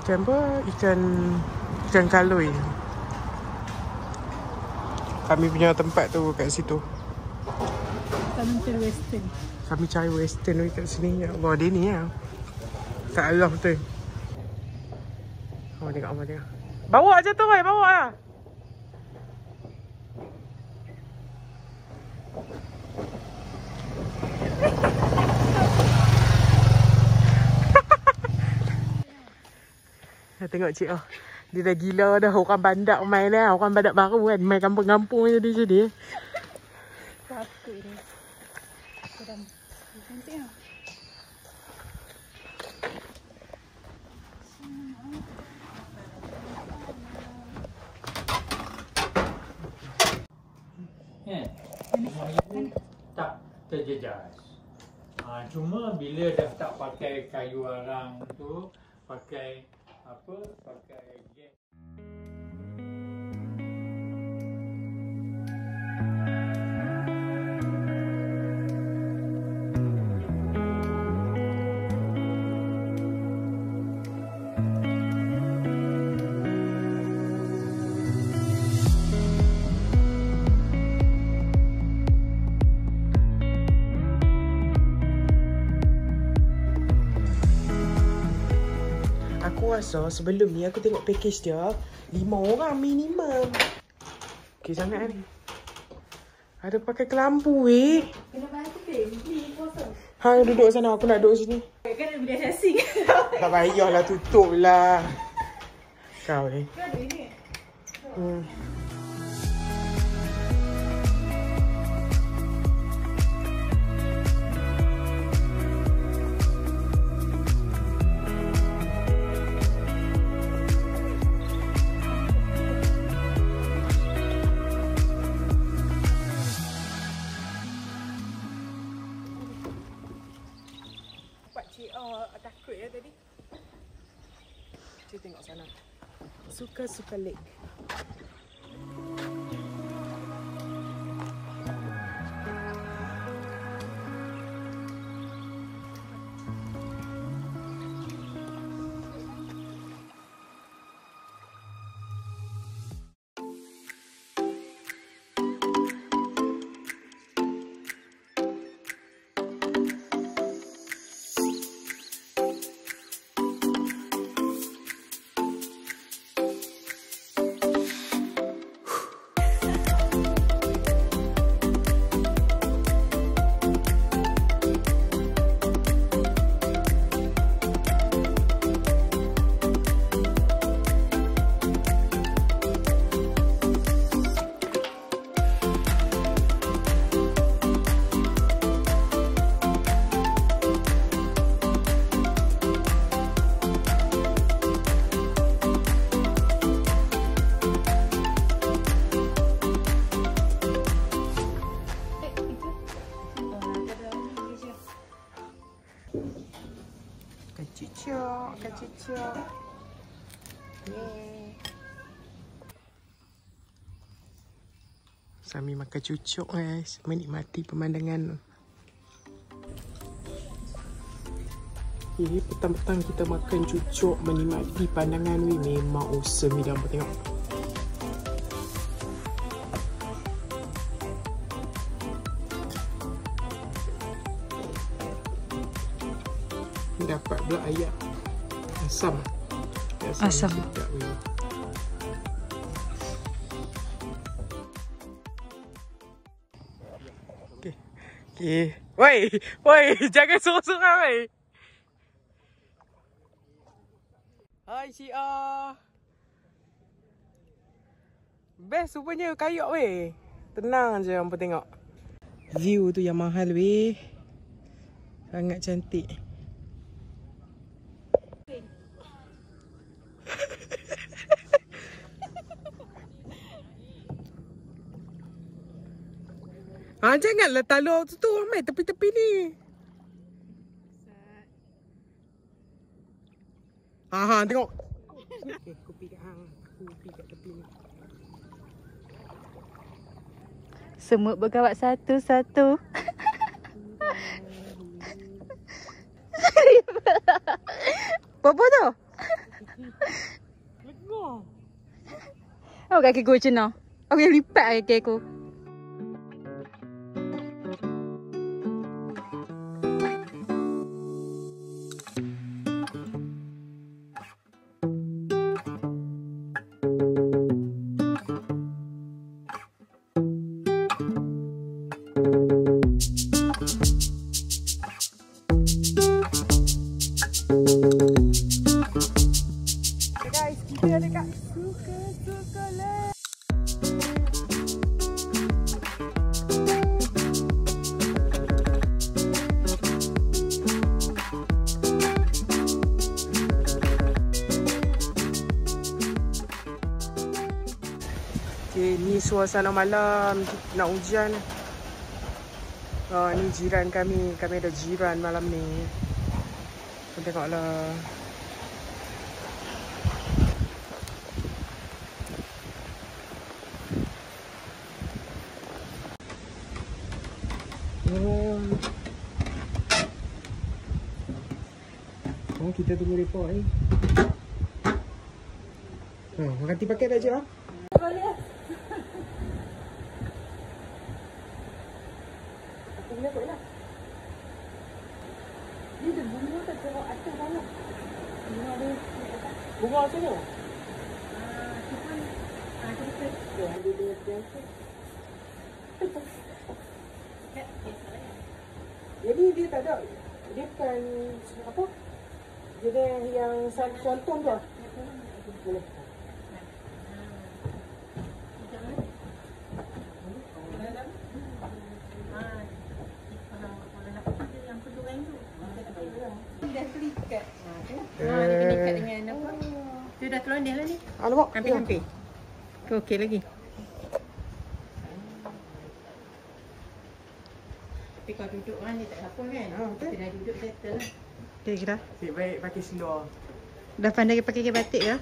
Ikan apa? Ikan kaloi. Kami punya tempat tu kat situ. Kami cari western. Kami cari western kat sini. Ya Allah, dia ni lah. Tak Allah betul. Oh, tengok. Bawa je tu, Roy. Bawa lah. Tengok cik oh. Dia dah gila dah. Orang bandar main dah. Orang bandar baru kan. Main kampung-kampung jadi. Takut ni. Sedang. Cantik lah. Tak terjejas. Cuma bila dah tak pakai kayu arang tu, pakai gas. Aku rasa sebelum ni aku tengok package dia 5 orang minimum. Okey sangat kan. Ada pakai kelambu weh. Kenapa aku ni kosong? Hang duduk sana, aku nak duduk sini. Kan ada benda asing. Tak payahlah, tutup lah. Kau ni. Kau ada ini? Pakcik takut ya tadi. Cik tengok sana. Suka-suka lake. Kacicok. Yeay. Sami makan cucuk guys. Menikmati pemandangan. Ini petang-petang kita makan cucuk, menikmati pandangan. Memang awesome ni dah. Tengok. Dapat pula ayam asam. Asam. Sedap ni. Okey. Woi, jangan sorang-sorang woi. Hai Cia. Best rupanya kayok weh. Tenang je hampa tengok. View tu yang mahal weh. Sangat cantik. Janganlah talur tu mai tepi-tepi ni. Tengok. Okey, kopi kat hang. Kopi kat tepi ni. Semut berkawat satu-satu. Apa tu? Lengar. Oh, kaki aku macam mana? Aku yang lipat kaki aku. Guys, kita dekat Suka Land. Okay, ni suasana malam. Nak hujan. Ni jiran kami. Kami ada jiran malam ni. Tengoklah. Oh, kita tunggu report ni. Ganti paket tak, Cik? Boleh. Aku boleh kot lah. Dia ada bunga tak tengok atas banyak. Bunga dia. Bunga macam mana? Tu pun ada dekat. Ada biasa. Jadi dia tak ada. Dia bukan apa? Dia yang sonton tu. Boleh. Dah terikat. Dia kena ikat dengan apa? Dia dah terlondeh lah ni. Alamak. Hampir-hampir. Okey lagi. Tapi kalau duduk kan dia tak apa kan? Betul. Kita dah duduk settle lah. Okey kita. Cik baik pakai seluar. Dah pandai pakai kain batik ke?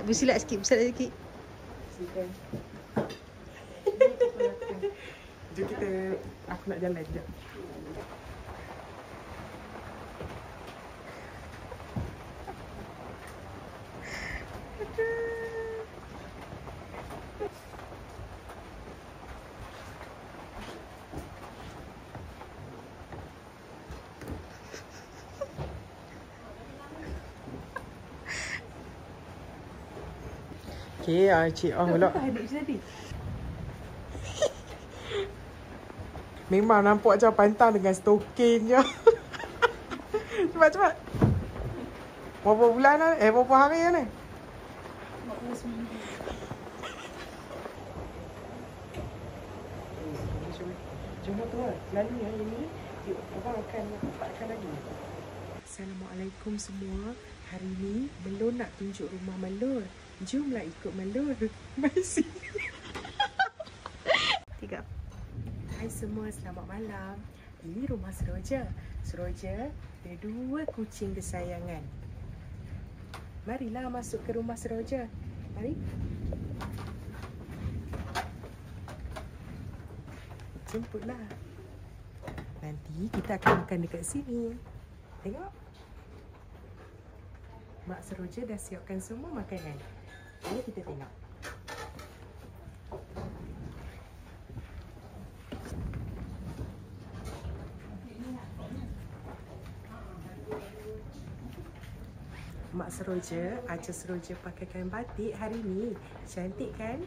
Bersilat sikit, sikit. Silakan. Jom kita, aku nak jalan sekejap. Okay, Cik pula. Memang nampak macam pantang dengan stokin je. Cepat. Berapa bulan dah? Berapa hari dah ni? 49. Jom tu lah. Lalu yang ini, abang akan dapatkan lagi. Assalamualaikum semua. Hari ni, Melur nak tunjuk rumah Melur. Jomlah ikut Melur. Masih. 3. Hai semua, selamat malam. Ini rumah Seroja. Seroja ada 2 kucing kesayangan. Marilah masuk ke rumah Seroja. Mari. Jemputlah. Nanti kita akan makan dekat sini. Tengok. Mak Seroja dah siapkan semua makanan. Mari kita tengok. Mak Seroja, ajar Seroja pakai kain batik hari ni. Cantik kan?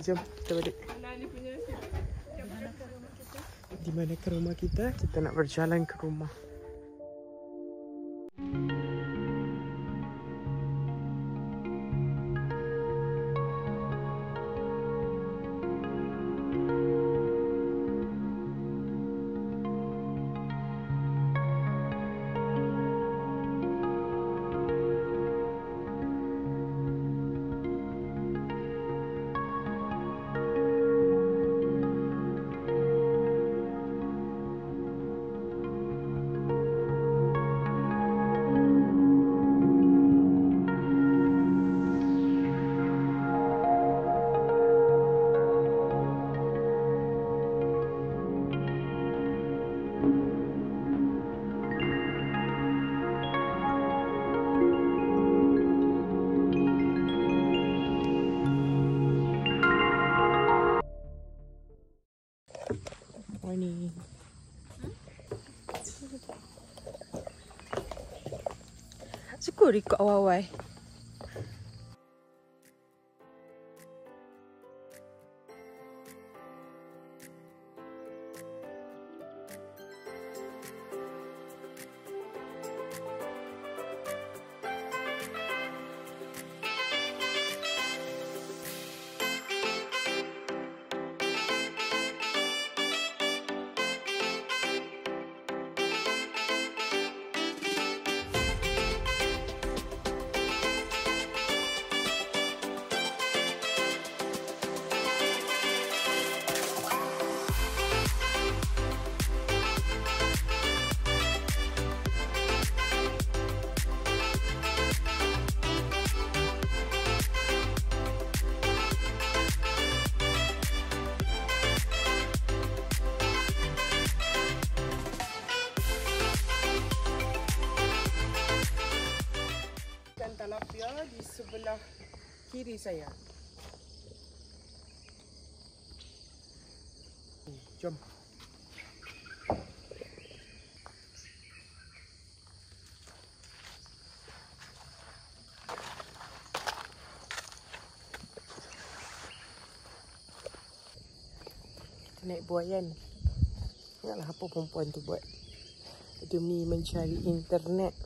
Jom kita balik. Di mana ke rumah kita? Kita nak berjalan ke rumah. kot rekod awal-awal. Tilapia di sebelah kiri saya. Jom. Kita naik buaian. Ingatlah apa perempuan tu buat. Demi mencari internet.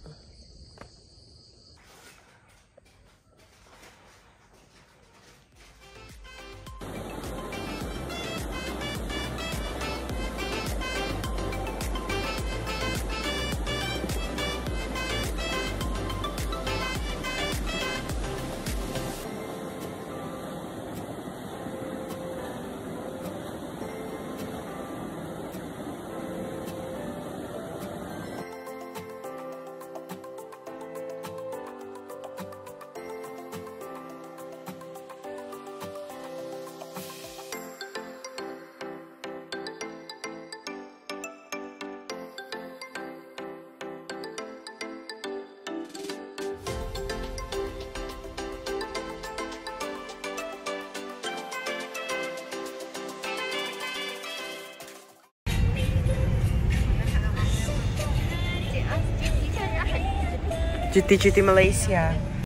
Cuti-cuti Malaysia.